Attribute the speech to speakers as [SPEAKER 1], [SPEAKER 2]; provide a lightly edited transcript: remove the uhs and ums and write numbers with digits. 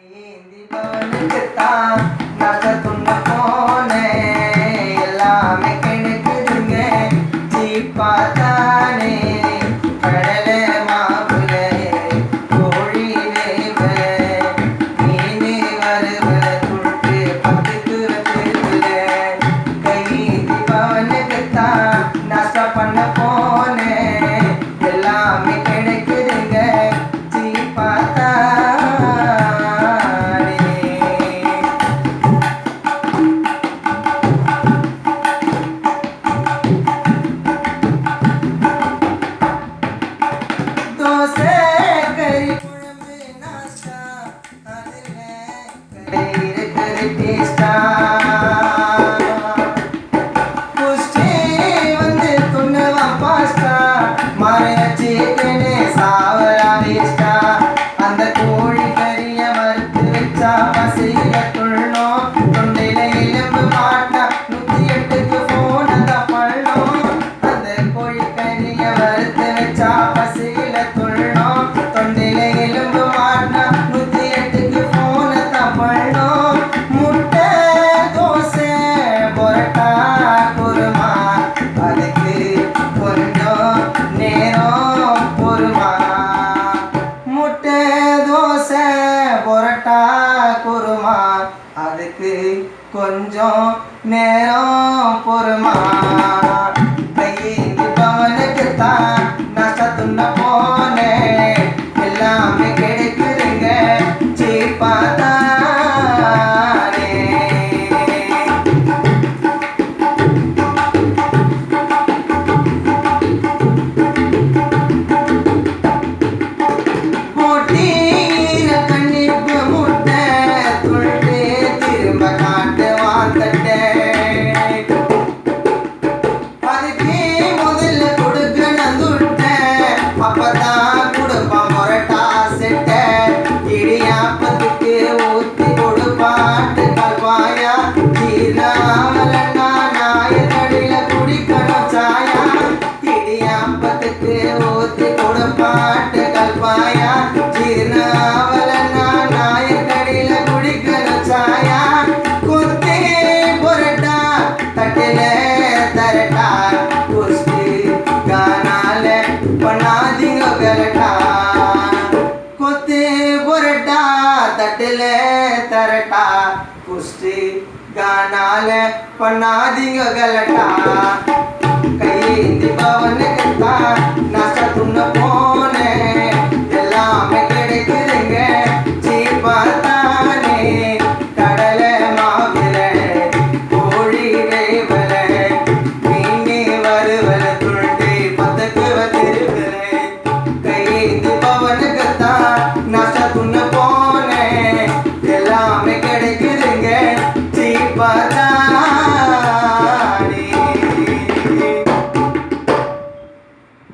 [SPEAKER 1] ஏந்தி பவனுக்குத்தான் நகை துண்ண போனேன், எல்லாமே கிடைக்குதுங்க சீப்பா தானே. கடலை மாவுல கோழி வேவல மீன் வறுவல துட்டு 10க்கு வச்சிருக்கல. கையேந்தி பவனுக்குத்தான் நாஸ்டா பண்ண போனேன், எல்லாமே கிடைக்குதுங்க சீப்பா குருமா, அதுக்கு கொஞ்சம் நேரம் பொறுமா. கையேந்தி பவனுக்குத்தான் நாஸ்டா துண்ண போனேன், எல்லாமே கிடைக்குதுங்க சீப்பா தானே. तरटा कुश्ती गानाल पन्नादिंग गलटा. கையேந்தி பவனுக்குத்தான் நாஸ்டா துண்ண போனேன், எல்லாமே கிடைக்குதுங்க சீப்பா தானே. கடலை மாவுல கோழி வேவல மீன் வறுவல துண்டு 10க்கு வச்சிருக்கல. கையேந்தி பவனுக்குத்தான் நாஸ்டா துண்ண போனேன், எல்லாமே கிடைக்குதுங்க சீப்பா.